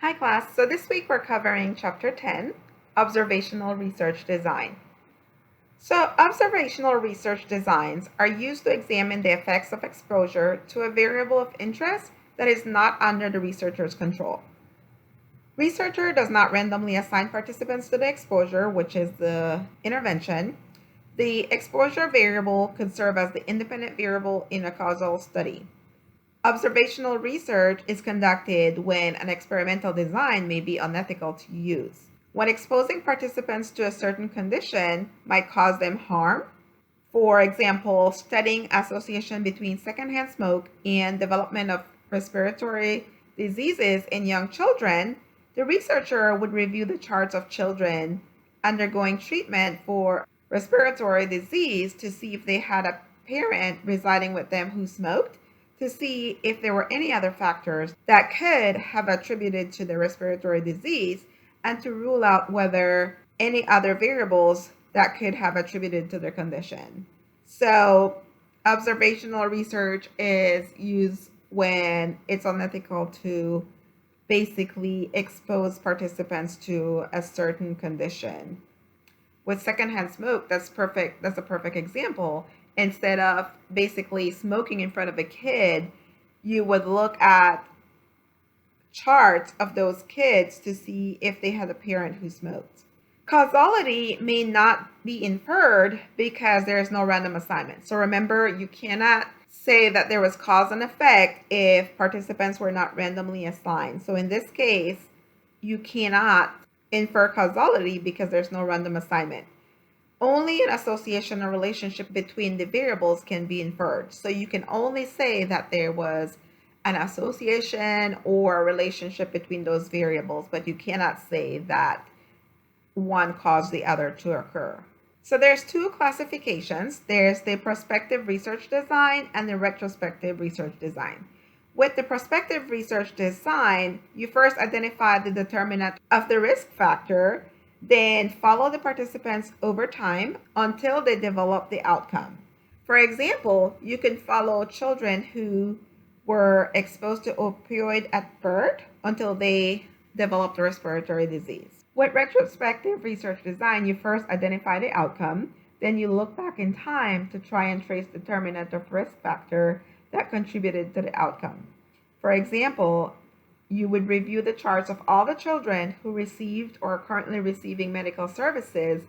Hi class, so this week we're covering Chapter 10, Observational Research Design. So observational research designs are used to examine the effects of exposure to a variable of interest that is not under the researcher's control. Researcher does not randomly assign participants to the exposure, which is the intervention. The exposure variable could serve as the independent variable in a causal study. Observational research is conducted when an experimental design may be unethical to use. When exposing participants to a certain condition might cause them harm, for example, studying association between secondhand smoke and development of respiratory diseases in young children, the researcher would review the charts of children undergoing treatment for respiratory disease to see if they had a parent residing with them who smoked, to see if there were any other factors that could have attributed to the respiratory disease, and to rule out whether any other variables that could have attributed to their condition. So observational research is used when it's unethical to basically expose participants to a certain condition. With secondhand smoke, that's perfect. That's a perfect example. Instead of basically smoking in front of a kid, you would look at charts of those kids to see if they had a parent who smoked. Causality may not be inferred because there is no random assignment. So remember, you cannot say that there was cause and effect if participants were not randomly assigned. So in this case, you cannot infer causality because there's no random assignment. Only an association or relationship between the variables can be inferred. So you can only say that there was an association or a relationship between those variables, but you cannot say that one caused the other to occur. So there's two classifications. There's the prospective research design and the retrospective research design. With the prospective research design, you first identify the determinant of the risk factor, then follow the participants over time until they develop the outcome. For example, you can follow children who were exposed to opioid at birth until they developed a respiratory disease. With retrospective research design, you first identify the outcome, then you look back in time to try and trace the determinant of risk factor that contributed to the outcome. For example, you would review the charts of all the children who received or are currently receiving medical services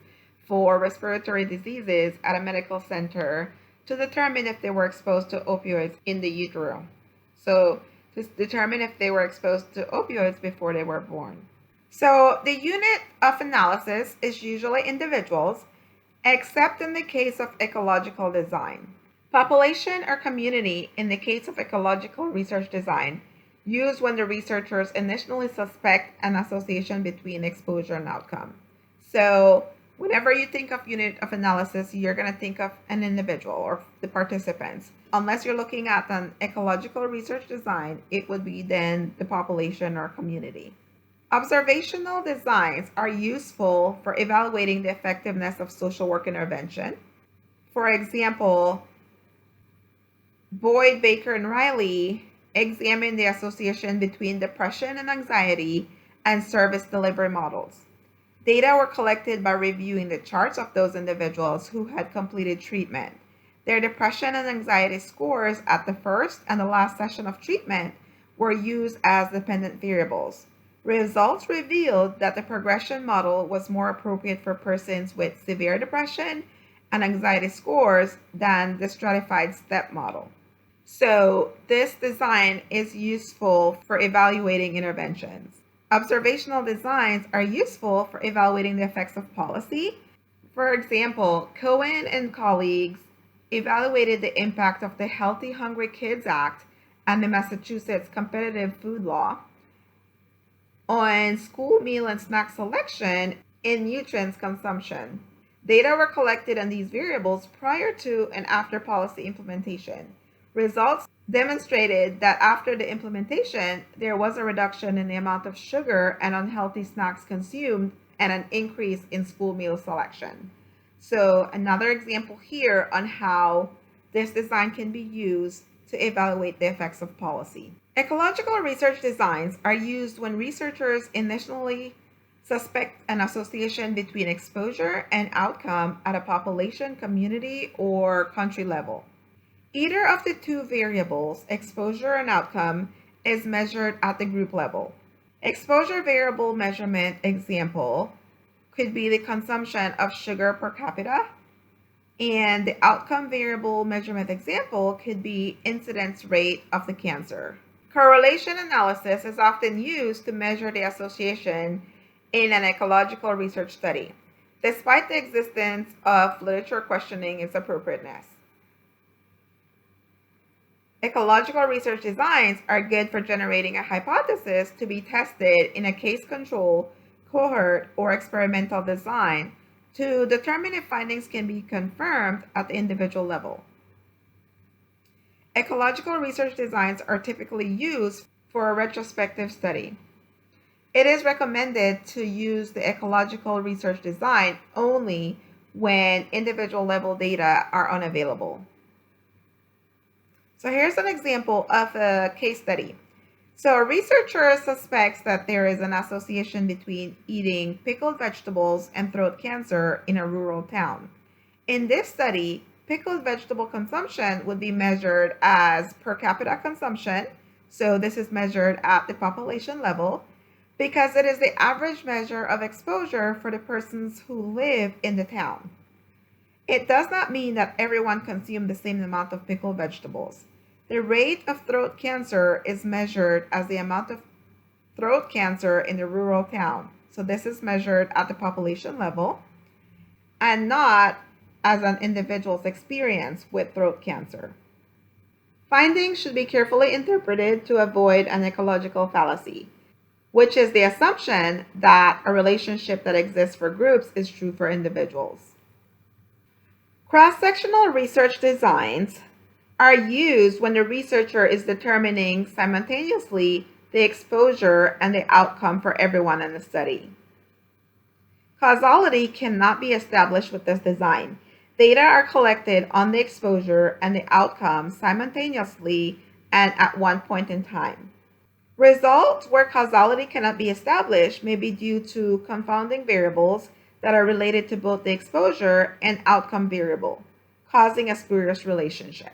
for respiratory diseases at a medical center to determine if they were exposed to opioids in the utero. So to determine if they were exposed to opioids before they were born. So the unit of analysis is usually individuals, except in the case of ecological design. Population or community in the case of ecological research design, used when the researchers initially suspect an association between exposure and outcome. So whenever you think of unit of analysis, you're going to think of an individual or the participants. Unless you're looking at an ecological research design, it would be then the population or community. Observational designs are useful for evaluating the effectiveness of social work intervention. For example, Boyd, Baker, and Riley examined the association between depression and anxiety and service delivery models. Data were collected by reviewing the charts of those individuals who had completed treatment. Their depression and anxiety scores at the first and the last session of treatment were used as dependent variables. Results revealed that the progression model was more appropriate for persons with severe depression and anxiety scores than the stratified step model. So this design is useful for evaluating interventions. Observational designs are useful for evaluating the effects of policy. For example, Cohen and colleagues evaluated the impact of the Healthy Hungry Kids Act and the Massachusetts Competitive Food Law on school meal and snack selection and nutrients consumption. Data were collected on these variables prior to and after policy implementation. Results demonstrated that after the implementation, there was a reduction in the amount of sugar and unhealthy snacks consumed and an increase in school meal selection. So another example here on how this design can be used to evaluate the effects of policy. Ecological research designs are used when researchers initially suspect an association between exposure and outcome at a population, community, or country level. Either of the two variables, exposure and outcome, is measured at the group level. Exposure variable measurement example could be the consumption of sugar per capita, and the outcome variable measurement example could be incidence rate of the cancer. Correlation analysis is often used to measure the association in an ecological research study, despite the existence of literature questioning its appropriateness. Ecological research designs are good for generating a hypothesis to be tested in a case control, cohort, or experimental design to determine if findings can be confirmed at the individual level. Ecological research designs are typically used for a retrospective study. It is recommended to use the ecological research design only when individual level data are unavailable. So here's an example of a case study. So a researcher suspects that there is an association between eating pickled vegetables and throat cancer in a rural town. In this study, pickled vegetable consumption would be measured as per capita consumption. So this is measured at the population level because it is the average measure of exposure for the persons who live in the town. It does not mean that everyone consumed the same amount of pickled vegetables. The rate of throat cancer is measured as the amount of throat cancer in the rural town. So this is measured at the population level and not as an individual's experience with throat cancer. Findings should be carefully interpreted to avoid an ecological fallacy, which is the assumption that a relationship that exists for groups is true for individuals. Cross-sectional research designs are used when the researcher is determining simultaneously the exposure and the outcome for everyone in the study. Causality cannot be established with this design. Data are collected on the exposure and the outcome simultaneously and at one point in time. Results where causality cannot be established may be due to confounding variables that are related to both the exposure and outcome variable, causing a spurious relationship.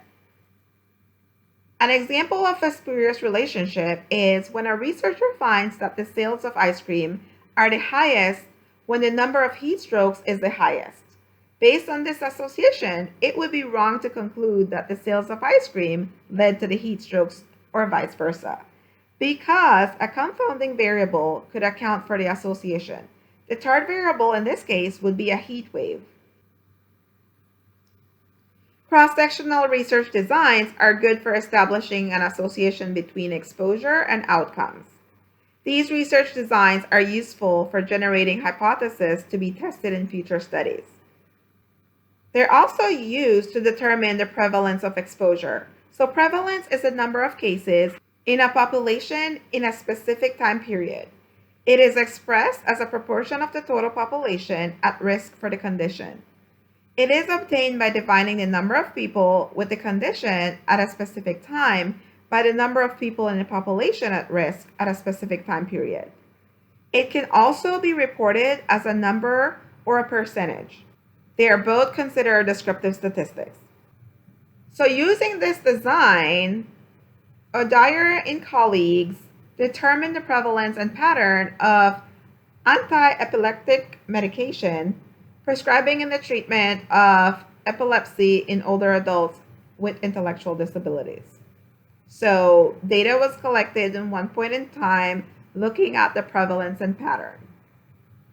An example of a spurious relationship is when a researcher finds that the sales of ice cream are the highest when the number of heat strokes is the highest. Based on this association, it would be wrong to conclude that the sales of ice cream led to the heat strokes or vice versa, because a confounding variable could account for the association. The third variable in this case would be a heat wave. Cross-sectional research designs are good for establishing an association between exposure and outcomes. These research designs are useful for generating hypotheses to be tested in future studies. They're also used to determine the prevalence of exposure. So prevalence is the number of cases in a population in a specific time period. It is expressed as a proportion of the total population at risk for the condition. It is obtained by dividing the number of people with the condition at a specific time by the number of people in the population at risk at a specific time period. It can also be reported as a number or a percentage. They are both considered descriptive statistics. So using this design, O'Dyer and colleagues determined the prevalence and pattern of anti-epileptic medication prescribing in the treatment of epilepsy in older adults with intellectual disabilities. So data was collected in one point in time looking at the prevalence and pattern.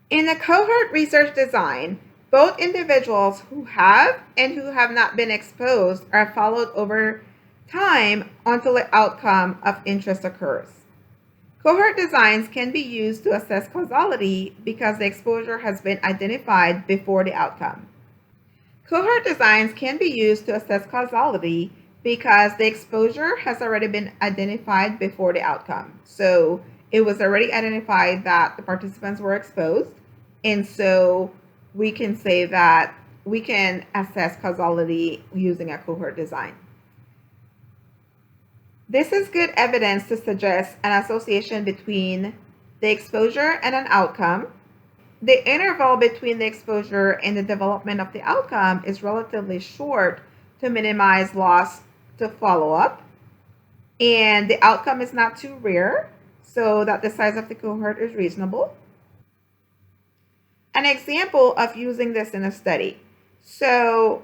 In a cohort research design, both individuals who have and who have not been exposed are followed over time until the outcome of interest occurs. Cohort designs can be used to assess causality because the exposure has been identified before the outcome. Cohort designs can be used to assess causality because the exposure has already been identified before the outcome. So it was already identified that the participants were exposed, and so we can say that we can assess causality using a cohort design. This is good evidence to suggest an association between the exposure and an outcome. The interval between the exposure and the development of the outcome is relatively short to minimize loss to follow up. And the outcome is not too rare, so that the size of the cohort is reasonable. An example of using this in a study. So,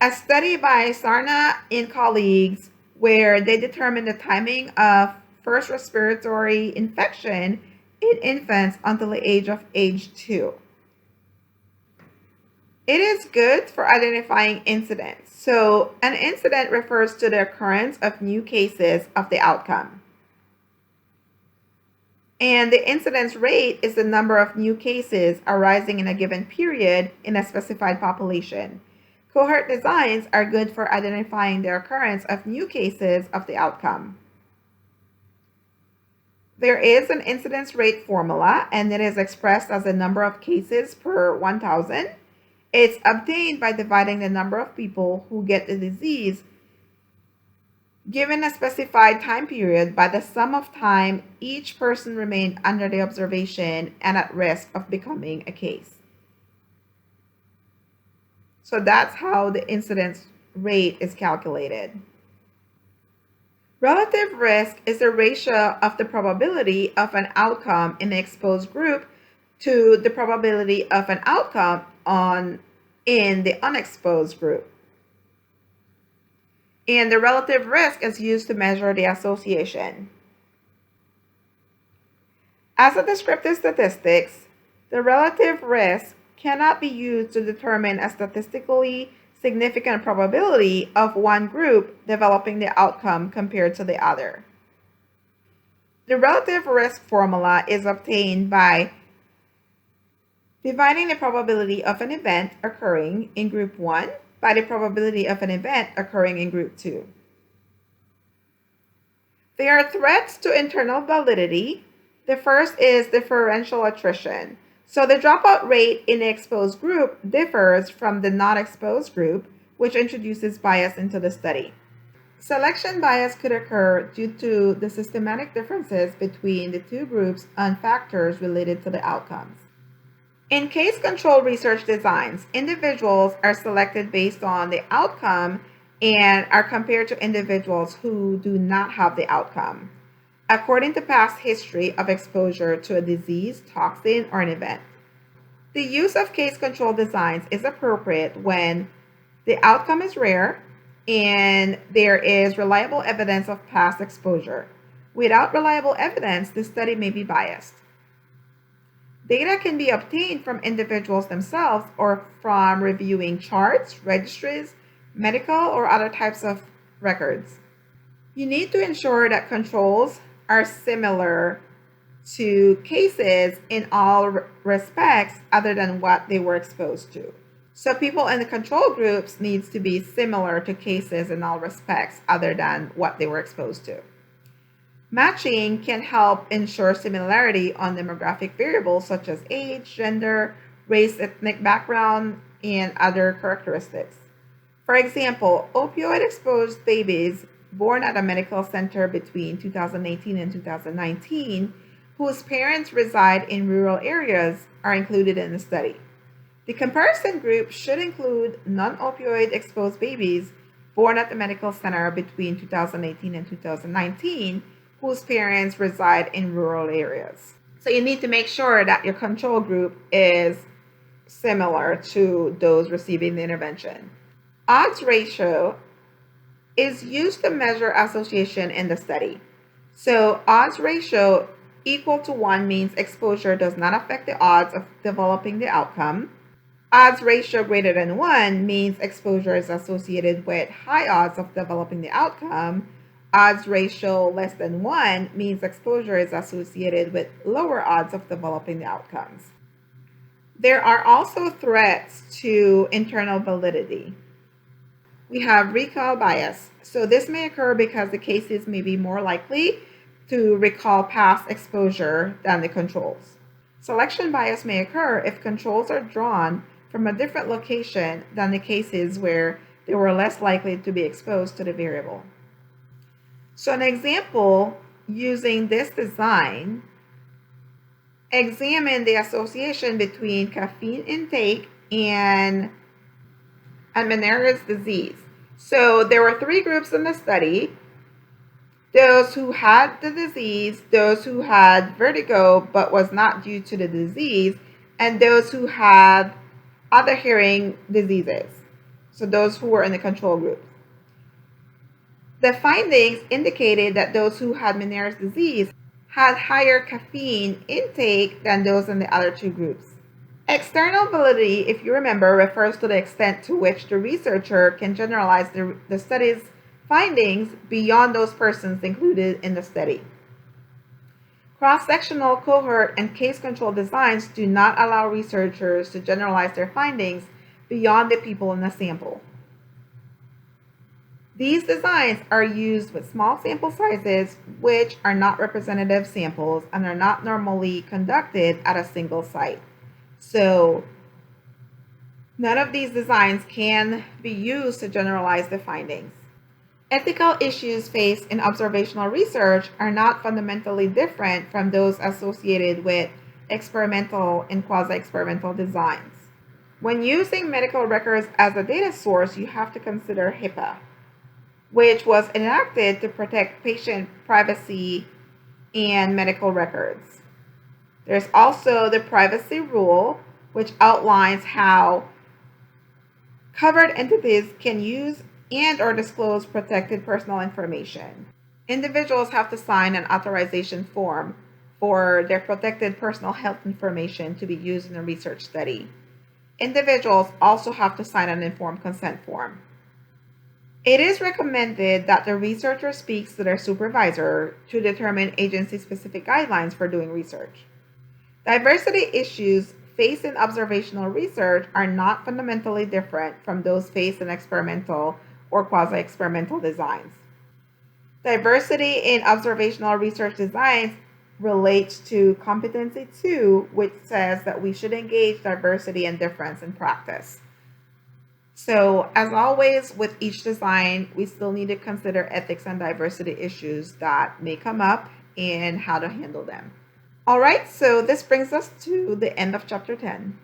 a study by Sarna and colleagues where they determined the timing of first respiratory infection in infants until the age 2. It is good for identifying incidents. So, an incident refers to the occurrence of new cases of the outcome. And the incidence rate is the number of new cases arising in a given period in a specified population. Cohort designs are good for identifying the occurrence of new cases of the outcome. There is an incidence rate formula, and it is expressed as the number of cases per 1,000. It's obtained by dividing the number of people who get the disease given a specified time period by the sum of time each person remained under the observation and at risk of becoming a case. So that's how the incidence rate is calculated. Relative risk is the ratio of the probability of an outcome in the exposed group to the probability of an outcome in the unexposed group. And the relative risk is used to measure the association. As a descriptive statistics, the relative risk cannot be used to determine a statistically significant probability of one group developing the outcome compared to the other. The relative risk formula is obtained by dividing the probability of an event occurring in group 1 by the probability of an event occurring in group 2. There are threats to internal validity. The first is differential attrition. So the dropout rate in the exposed group differs from the not exposed group, which introduces bias into the study. Selection bias could occur due to the systematic differences between the two groups on factors related to the outcomes. In case-control research designs, individuals are selected based on the outcome and are compared to individuals who do not have the outcome, according to past history of exposure to a disease, toxin, or an event. The use of case-control designs is appropriate when the outcome is rare and there is reliable evidence of past exposure. Without reliable evidence, the study may be biased. Data can be obtained from individuals themselves or from reviewing charts, registries, medical, or other types of records. You need to ensure that controls are similar to cases in all respects other than what they were exposed to. So people in the control groups needs to be similar to cases in all respects other than what they were exposed to. Matching can help ensure similarity on demographic variables such as age, gender, race, ethnic background, and other characteristics. For example, opioid-exposed babies born at a medical center between 2018 and 2019 whose parents reside in rural areas are included in the study. The comparison group should include non-opioid exposed babies born at the medical center between 2018 and 2019 whose parents reside in rural areas. So you need to make sure that your control group is similar to those receiving the intervention. Odds ratio is used to measure association in the study. So odds ratio equal to 1 means exposure does not affect the odds of developing the outcome. Odds ratio greater than 1 means exposure is associated with high odds of developing the outcome. Odds ratio less than 1 means exposure is associated with lower odds of developing the outcomes. There are also threats to internal validity. We have recall bias. So this may occur because the cases may be more likely to recall past exposure than the controls. Selection bias may occur if controls are drawn from a different location than the cases where they were less likely to be exposed to the variable. So an example using this design, examine the association between caffeine intake and Meniere's disease. So there were three groups in the study: those who had the disease, those who had vertigo but was not due to the disease, and those who had other hearing diseases. So those who were in the control group. The findings indicated that those who had Meniere's disease had higher caffeine intake than those in the other two groups. External validity, if you remember, refers to the extent to which the researcher can generalize the study's findings beyond those persons included in the study. Cross-sectional, cohort, and case-control designs do not allow researchers to generalize their findings beyond the people in the sample. These designs are used with small sample sizes, which are not representative samples and are not normally conducted at a single site. So none of these designs can be used to generalize the findings. Ethical issues faced in observational research are not fundamentally different from those associated with experimental and quasi-experimental designs. When using medical records as a data source, you have to consider HIPAA, which was enacted to protect patient privacy and medical records. There's also the privacy rule, which outlines how covered entities can use and or disclose protected personal information. Individuals have to sign an authorization form for their protected personal health information to be used in a research study. Individuals also have to sign an informed consent form. It is recommended that the researcher speaks to their supervisor to determine agency-specific guidelines for doing research. Diversity issues faced in observational research are not fundamentally different from those faced in experimental or quasi-experimental designs. Diversity in observational research designs relates to competency 2, which says that we should engage diversity and difference in practice. So, as always, with each design, we still need to consider ethics and diversity issues that may come up and how to handle them. All right, so this brings us to the end of chapter 10.